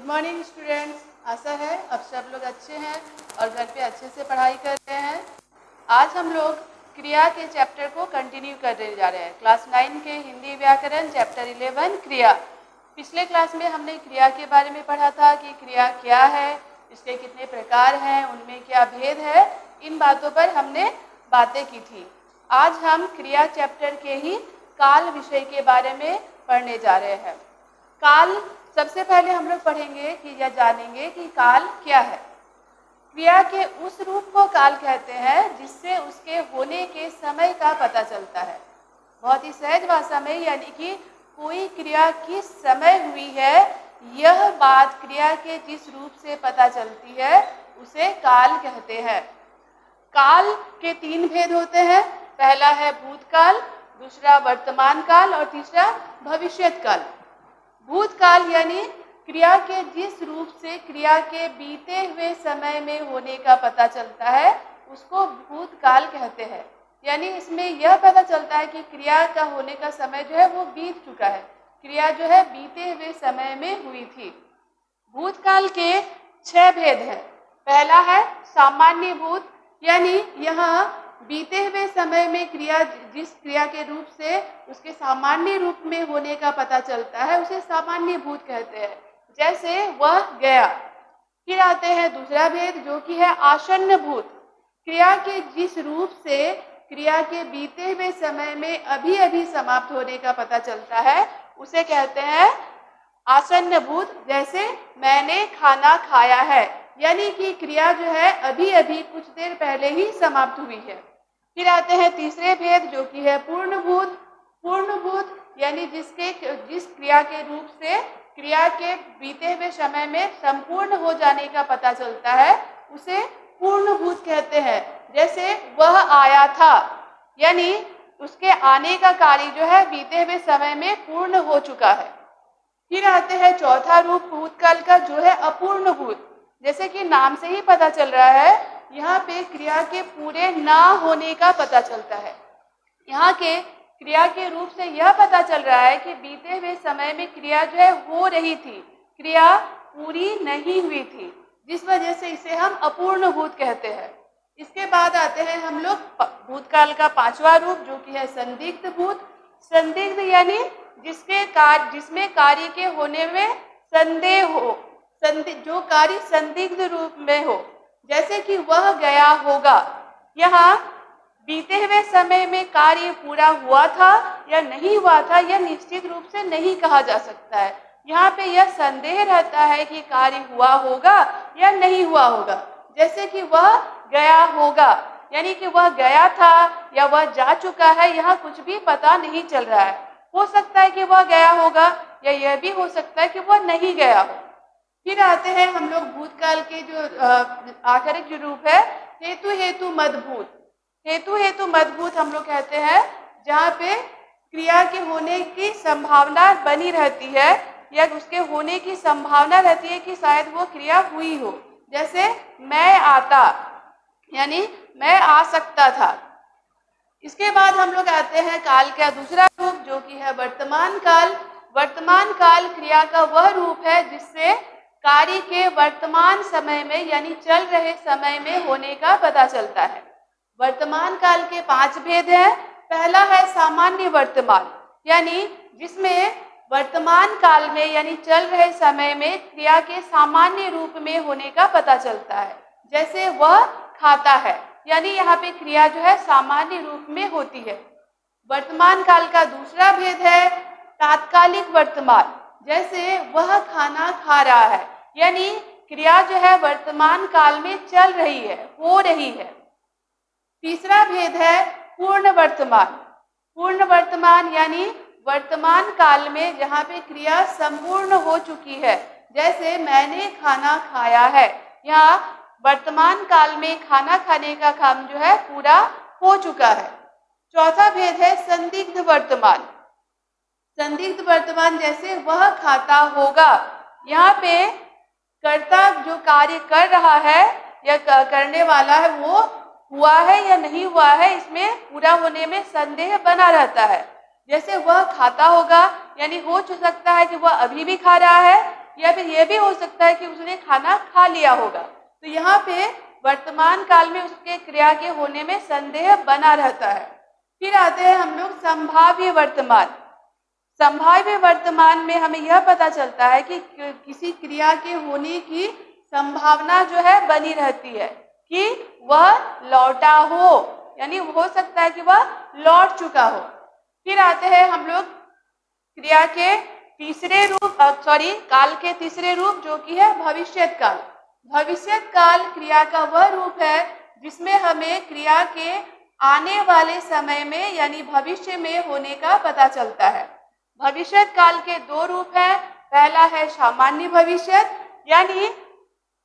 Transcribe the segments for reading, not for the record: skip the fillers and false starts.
Good morning students. आशा है अब सब लोग अच्छे हैं और घर पे अच्छे से पढ़ाई कर रहे हैं। आज हम लोग क्रिया के चैप्टर को कंटिन्यू करने जा रहे हैं। क्लास 9 के हिंदी व्याकरण चैप्टर 11 क्रिया। पिछले क्लास में हमने क्रिया के बारे में पढ़ा था कि क्रिया क्या है, इसके कितने प्रकार हैं, उनमें क्या भेद है, इन बातों पर हमने बातें की थी। आज हम क्रिया चैप्टर के ही काल विषय के बारे में पढ़ने जा रहे हैं। काल सबसे पहले हम लोग पढ़ेंगे कि या जानेंगे कि काल क्या है। क्रिया के उस रूप को काल कहते हैं जिससे उसके होने के समय का पता चलता है। बहुत ही सहज भाषा में, यानी कि कोई क्रिया किस समय हुई है, यह बात क्रिया के जिस रूप से पता चलती है उसे काल कहते हैं। काल के 3 भेद होते हैं। पहला है भूतकाल, दूसरा वर्तमान काल और तीसरा भविष्यत काल। भूतकाल यानी क्रिया के जिस रूप से क्रिया के बीते हुए समय में होने का पता चलता है उसको भूतकाल कहते हैं। यानी इसमें यह पता चलता है कि क्रिया का होने का समय जो है वो बीत चुका है, क्रिया जो है बीते हुए समय में हुई थी। भूतकाल के 6 भेद हैं। पहला है सामान्य भूत, यानी यहाँ बीते हुए समय में क्रिया जिस क्रिया के रूप से उसके सामान्य रूप में होने का पता चलता है उसे सामान्य भूत कहते हैं। जैसे वह गया। फिर आते हैं दूसरा भेद जो कि है आसन्न भूत। क्रिया के जिस रूप से क्रिया के बीते हुए समय में अभी अभी समाप्त होने का पता चलता है उसे कहते हैं आसन्न भूत। जैसे मैंने खाना खाया है, यानी कि क्रिया जो है अभी अभी कुछ देर पहले ही समाप्त हुई है। फिर आते हैं तीसरे भेद जो कि है पूर्ण भूत। पूर्ण भूत यानी जिस क्रिया के रूप से क्रिया के बीते हुए समय में संपूर्ण हो जाने का पता चलता है उसे पूर्ण भूत कहते हैं। जैसे वह आया था, यानी उसके आने का कार्य जो है बीते हुए समय में पूर्ण हो चुका है। फिर आते हैं चौथा रूप भूतकाल का जो है अपूर्ण भूत। जैसे कि नाम से ही पता चल रहा है, यहाँ पे क्रिया के पूरे ना होने का पता चलता है। यहाँ के क्रिया के रूप से यह पता चल रहा है कि बीते हुए समय में क्रिया जो है हो रही थी, क्रिया पूरी नहीं हुई थी, जिस वजह से इसे हम अपूर्ण भूत कहते हैं। इसके बाद आते हैं हम लोग भूतकाल का 5वां रूप जो कि है संदिग्ध भूत। संदिग्ध यानी जिसमें कार्य के होने में संदेह हो, जो कार्य संदिग्ध रूप में हो। जैसे कि वह गया होगा। यहाँ बीते हुए समय में कार्य पूरा हुआ था या नहीं हुआ था यह निश्चित रूप से नहीं कहा जा सकता है। यहाँ पे यह संदेह रहता है कि कार्य हुआ होगा या नहीं हुआ होगा। जैसे कि वह गया होगा, यानी कि वह गया था या वह जा चुका है, यहाँ कुछ भी पता नहीं चल रहा है। हो सकता है कि वह गया होगा या यह भी हो सकता है कि वह नहीं गया हो। फिर आते हैं हम लोग भूतकाल के जो आखिरी जो रूप है हेतु हेतु मदभूत। हेतु हेतु मदभूत हम लोग कहते हैं जहाँ पे क्रिया के होने की संभावना बनी रहती है या उसके होने की संभावना रहती है कि शायद वो क्रिया हुई हो। जैसे मैं आता, यानी मैं आ सकता था। इसके बाद हम लोग आते हैं काल का दूसरा रूप जो कि है वर्तमान काल। वर्तमान काल क्रिया का वह रूप है जिससे कार्य के वर्तमान समय में यानी चल रहे समय में होने का पता चलता है। वर्तमान काल के 5 भेद हैं। पहला है सामान्य वर्तमान, यानी जिसमें वर्तमान काल में यानी चल रहे समय में क्रिया के सामान्य रूप में होने का पता चलता है। जैसे वह खाता है, यानी यहाँ पे क्रिया जो है सामान्य रूप में होती है। वर्तमान काल का दूसरा भेद है तात्कालिक वर्तमान। जैसे वह खाना खा रहा है, यानी क्रिया जो है वर्तमान काल में चल रही है, हो रही है। तीसरा भेद है पूर्ण वर्तमान। पूर्ण वर्तमान यानी वर्तमान काल में जहाँ पे क्रिया संपूर्ण हो चुकी है। जैसे मैंने खाना खाया है, यहाँ वर्तमान काल में खाना खाने का काम जो है पूरा हो चुका है। चौथा भेद है संदिग्ध वर्तमान। संदिग्ध वर्तमान जैसे वह खाता होगा, यहाँ पे कर्ता जो कार्य कर रहा है या करने वाला है वो हुआ है या नहीं हुआ है, इसमें पूरा होने में संदेह बना रहता है। जैसे वह खाता होगा, यानी हो सकता है कि वह अभी भी खा रहा है या फिर ये भी हो सकता है कि उसने खाना खा लिया होगा। तो यहाँ पे वर्तमान काल में उसके क्रिया के होने में संदेह बना रहता है। फिर आते हैं हम लोग संभाव्य वर्तमान। संभाव्य वर्तमान में हमें यह पता चलता है कि किसी क्रिया के होने की संभावना जो है बनी रहती है कि वह लौटा हो, यानी हो सकता है कि वह लौट चुका हो। फिर आते हैं हम लोग क्रिया के तीसरे रूप काल के तीसरे रूप, जो कि है भविष्यत काल। भविष्यत काल क्रिया का वह रूप है जिसमें हमें क्रिया के आने वाले समय में यानी भविष्य में होने का पता चलता है। भविष्यत काल के दो रूप हैं। पहला है सामान्य भविष्यत, यानी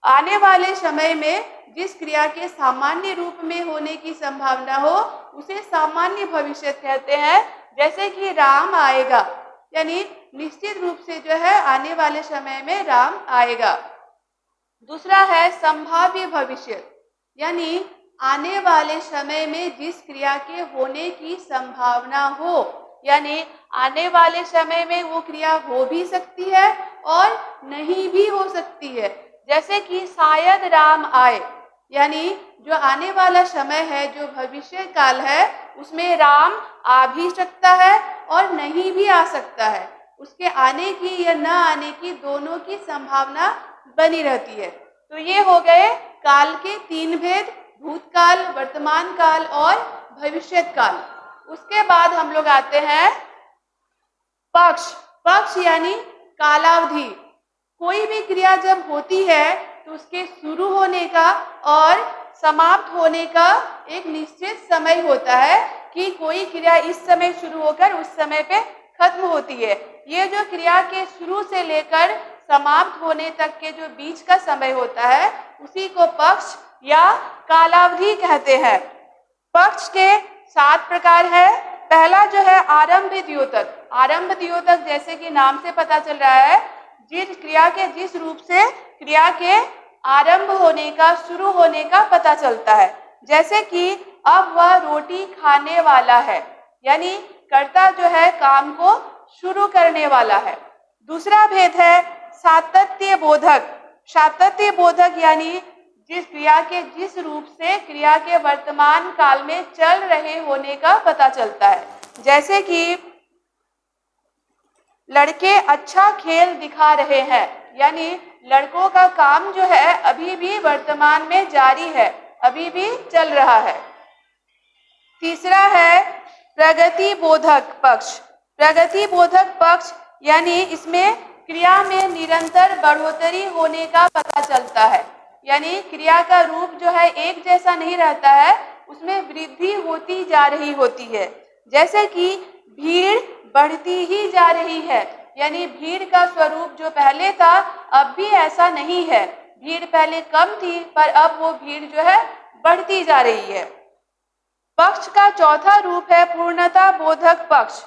आने वाले समय में जिस क्रिया के सामान्य रूप में होने की संभावना हो उसे सामान्य भविष्यत कहते हैं। जैसे कि राम आएगा, यानी निश्चित रूप से जो है आने वाले समय में राम आएगा। दूसरा है संभाव्य भविष्यत, यानी आने वाले समय में जिस क्रिया के होने की संभावना हो, यानी आने वाले समय में वो क्रिया हो भी सकती है और नहीं भी हो सकती है। जैसे कि शायद राम आए, यानी जो आने वाला समय है, जो भविष्य काल है, उसमें राम आ भी सकता है और नहीं भी आ सकता है। उसके आने की या न आने की दोनों की संभावना बनी रहती है। तो ये हो गए काल के तीन भेद, भूतकाल, वर्तमान काल और भविष्यत काल। उसके बाद हम लोग आते हैं पक्ष। पक्ष यानी कालावधि। कोई भी क्रिया जब होती है तो उसके शुरू होने का और समाप्त होने का एक निश्चित समय होता है कि कोई क्रिया इस समय शुरू होकर उस समय पे खत्म होती है। ये जो क्रिया के शुरू से लेकर समाप्त होने तक के जो बीच का समय होता है उसी को पक्ष या कालावधि कहते हैं। पक्ष के 7 प्रकार है। पहला जो है आरंभ द्योतक। आरंभ द्योतक जैसे कि नाम से पता चल रहा है, जिस क्रिया के जिस रूप से क्रिया के आरंभ होने का, शुरू होने का पता चलता है। जैसे कि अब वह रोटी खाने वाला है, यानी कर्ता जो है काम को शुरू करने वाला है। दूसरा भेद है सातत्य बोधक। सातत्य बोधक यानी जिस क्रिया के जिस रूप से क्रिया के वर्तमान काल में चल रहे होने का पता चलता है। जैसे कि लड़के अच्छा खेल दिखा रहे हैं, यानी लड़कों का काम जो है अभी भी वर्तमान में जारी है, अभी भी चल रहा है। तीसरा है प्रगति बोधक पक्ष। प्रगति बोधक पक्ष यानी इसमें क्रिया में निरंतर बढ़ोतरी होने का पता चलता है, यानी क्रिया का रूप जो है एक जैसा नहीं रहता है, उसमें वृद्धि होती जा रही होती है। जैसे कि भीड़ बढ़ती ही जा रही है, यानी भीड़ का स्वरूप जो पहले था अब भी ऐसा नहीं है। भीड़ पहले कम थी पर अब वो भीड़ जो है बढ़ती जा रही है। पक्ष का चौथा रूप है पूर्णता बोधक पक्ष।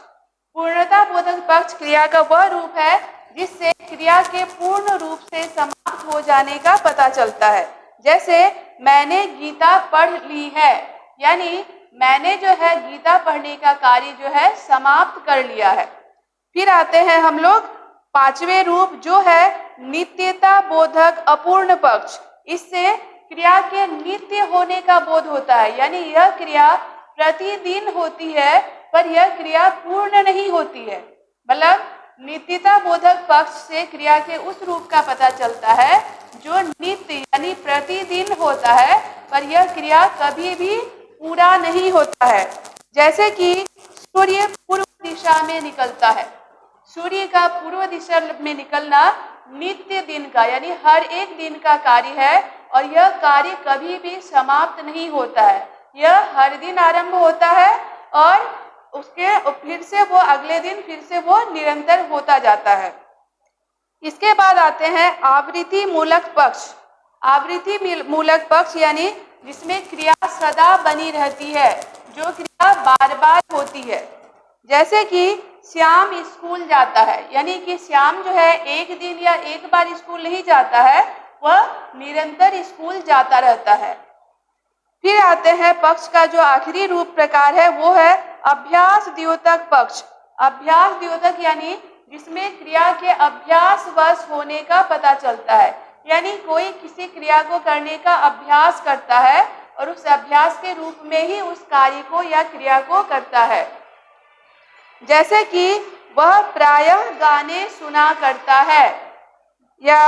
पूर्णता बोधक पक्ष क्रिया का वह रूप है जिससे क्रिया के पूर्ण रूप से समाप्त हो जाने का पता चलता है। जैसे मैंने गीता पढ़ ली है, यानी मैंने जो है गीता पढ़ने का कार्य जो है समाप्त कर लिया है। फिर आते हैं हम लोग पांचवें रूप जो है नित्यता बोधक अपूर्ण पक्ष। इससे क्रिया के नित्य होने का बोध होता है, यानी यह क्रिया प्रतिदिन होती है पर यह क्रिया पूर्ण नहीं होती है। मतलब नित्यता बोधक पक्ष से क्रिया के उस रूप का पता चलता है जो नित्य यानी प्रतिदिन होता है पर यह क्रिया कभी भी पूरा नहीं होता है। जैसे कि सूर्य पूर्व दिशा में निकलता है। सूर्य का पूर्व दिशा में निकलना नित्य दिन का यानी हर एक दिन का कार्य है और यह कार्य कभी भी समाप्त नहीं होता है। यह हर दिन आरंभ होता है और उसके फिर से वो अगले दिन फिर से वो निरंतर होता जाता है। इसके बाद आते हैं आवृत्ति मूलक पक्ष। आवृत्ति मूलक पक्ष यानी जिसमें क्रिया सदा बनी रहती है, जो क्रिया बार बार होती है। जैसे कि श्याम स्कूल जाता है, यानी कि श्याम जो है एक दिन या एक बार स्कूल नहीं जाता है, वह निरंतर स्कूल जाता रहता है। फिर आते हैं पक्ष का जो आखिरी रूप प्रकार है वो है अभ्यास द्योतक पक्ष। अभ्यास द्योतक यानी जिसमें क्रिया के अभ्यासवश होने का पता चलता है। यानी कोई किसी क्रिया को करने का अभ्यास करता है और उस अभ्यास के रूप में ही उस कार्य को या क्रिया को करता है। जैसे कि वह प्रायः गाने सुना करता है या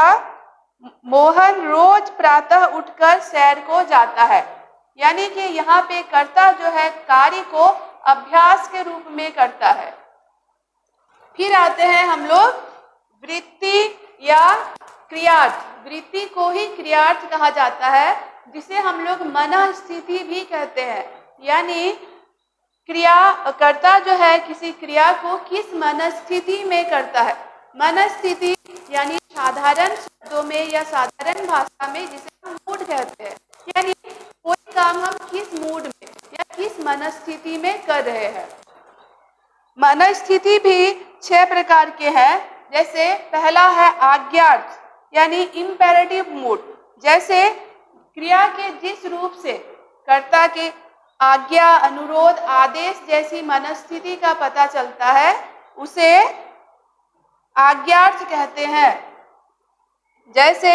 मोहन रोज प्रातः उठकर सैर को जाता है। यानी कि यहाँ पे कर्ता जो है कार्य को अभ्यास के रूप में करता है। फिर आते हैं हम लोग वृत्ति या क्रियार्थ। वृत्ति को ही क्रियार्थ कहा जाता है, जिसे हम लोग मन स्थिति भी कहते हैं। यानी क्रिया कर्ता जो है किसी क्रिया को किस मन स्थिति में करता है। मन स्थिति यानी साधारण शब्दों में या साधारण भाषा में जिसे हम मूड कहते हैं। यानी कोई काम हम किस मूड में या किस मन स्थिति में कर रहे हैं। मन स्थिति भी 6 प्रकार के हैं। जैसे पहला है आज्ञार्थ यानी इम्पेरेटिव मूड। जैसे क्रिया के जिस रूप से कर्ता के आज्ञा, अनुरोध, आदेश जैसी मनस्थिति का पता चलता है उसे आज्ञार्थ कहते हैं। जैसे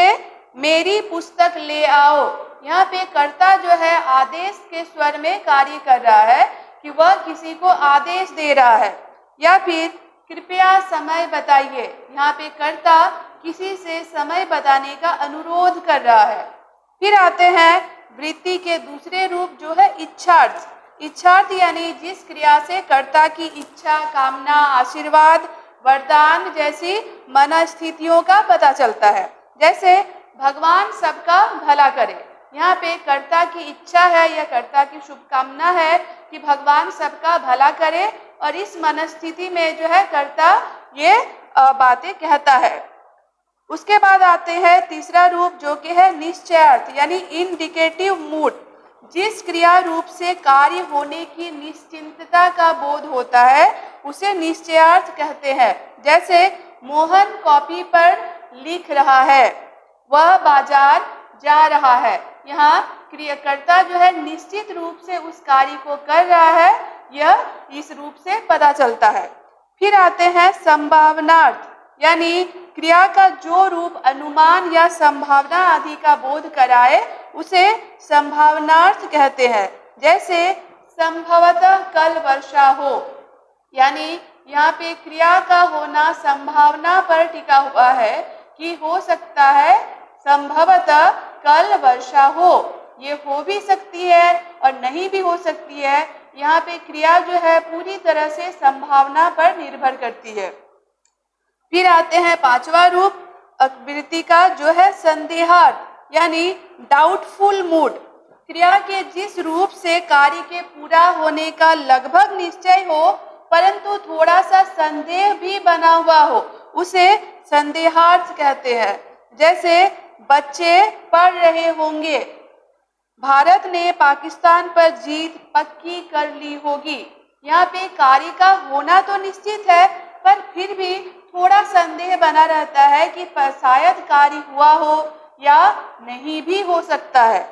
मेरी पुस्तक ले आओ, यहाँ पे कर्ता जो है आदेश के स्वर में कार्य कर रहा है कि वह किसी को आदेश दे रहा है। या फिर कृपया समय बताइए, यहाँ पे कर्ता किसी से समय बताने का अनुरोध कर रहा है। फिर आते हैं वृत्ति के दूसरे रूप जो है इच्छार्थ। इच्छार्थ यानी जिस क्रिया से कर्ता की इच्छा, कामना, आशीर्वाद, वरदान जैसी मन स्थितियों का पता चलता है। जैसे भगवान सबका भला करे, यहाँ पे कर्ता की इच्छा है या कर्ता की शुभकामना है कि भगवान सबका भला करे और इस मनस्थिति में जो है कर्ता ये बातें कहता है। उसके बाद आते हैं तीसरा रूप जो कि है निश्चयार्थ यानी इंडिकेटिव मूड। जिस क्रिया रूप से कार्य होने की निश्चिंतता का बोध होता है उसे निश्चयार्थ कहते हैं। जैसे मोहन कॉपी पर लिख रहा है, वह बाजार जा रहा है। यहाँ क्रियाकर्ता जो है निश्चित रूप से उस कार्य को कर रहा है, यह इस रूप से पता चलता है। फिर आते हैं संभावनार्थ यानी क्रिया का जो रूप अनुमान या संभावना आदि का बोध कराए उसे संभावनार्थ कहते हैं। जैसे संभवतः कल वर्षा हो, यानी यहाँ पे क्रिया का होना संभावना पर टिका हुआ है कि हो सकता है संभवतः कल वर्षा हो। ये हो भी सकती है और नहीं भी हो सकती है। यहाँ पे क्रिया जो है पूरी तरह से संभावना पर निर्भर करती है। फिर आते हैं पांचवा रूप वृत्ति का जो है संदेहार्थ यानी डाउटफुल मूड। क्रिया के जिस रूप से कार्य के पूरा होने का लगभग निश्चय हो परंतु थोड़ा सा संदेह भी बना हुआ हो उसे संदेहार्थ कहते हैं। जैसे बच्चे पढ़ रहे होंगे, भारत ने पाकिस्तान पर जीत पक्की कर ली होगी। यहाँ पे कार्य का होना तो निश्चित है पर फिर भी थोड़ा संदेह बना रहता है कि शायद कार्य हुआ हो या नहीं भी हो सकता है।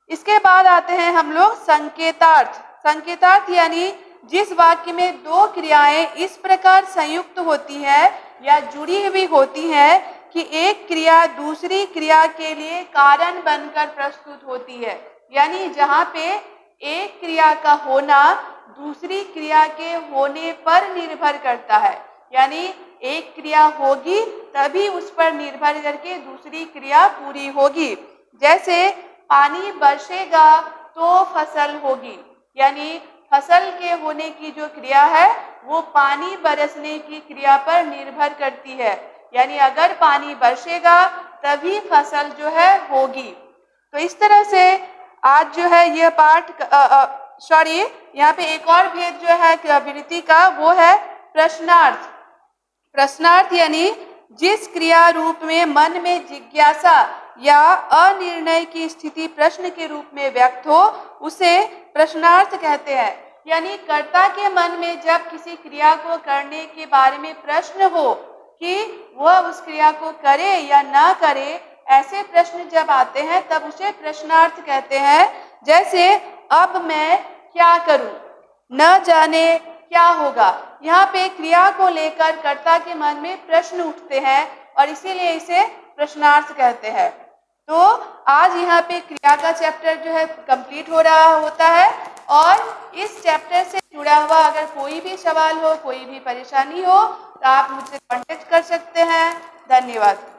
इसके बाद आते हैं हम लोग संकेतार्थ। संकेतार्थ यानी जिस वाक्य में दो क्रियाएं इस प्रकार संयुक्त होती है या जुड़ी हुई होती है कि एक क्रिया दूसरी क्रिया के लिए कारण बनकर प्रस्तुत होती है। यानी जहाँ पे एक क्रिया का होना दूसरी क्रिया के होने पर निर्भर करता है। यानी एक क्रिया होगी तभी उस पर निर्भर करके दूसरी क्रिया पूरी होगी। जैसे पानी बरसेगा तो फसल होगी, यानी फसल के होने की जो क्रिया है वो पानी बरसने की क्रिया पर निर्भर करती है। यानी अगर पानी बरसेगा तभी फसल जो है होगी। तो इस तरह से आज जो है यह पाठ यहाँ पे एक और भेद जो है वृत्ति का वो है प्रश्नार्थ। प्रश्नार्थ यानी जिस क्रिया रूप में मन में जिज्ञासा या अनिर्णय की स्थिति प्रश्न के रूप में व्यक्त हो उसे प्रश्नार्थ कहते हैं। यानी कर्ता के मन में जब किसी क्रिया को करने के बारे में प्रश्न हो कि वह उस क्रिया को करे या ना करे, ऐसे प्रश्न जब आते हैं तब उसे प्रश्नार्थ कहते हैं। जैसे अब मैं क्या करूं, न जाने क्या होगा। यहाँ पे क्रिया को लेकर कर्ता के मन में प्रश्न उठते हैं और इसीलिए इसे प्रश्नार्थ कहते हैं। तो आज यहाँ पे क्रिया का चैप्टर जो है कंप्लीट हो रहा होता है और इस चैप्टर से जुड़ा हुआ अगर कोई भी सवाल हो, कोई भी परेशानी हो तो आप मुझसे कांटेक्ट कर सकते हैं। धन्यवाद।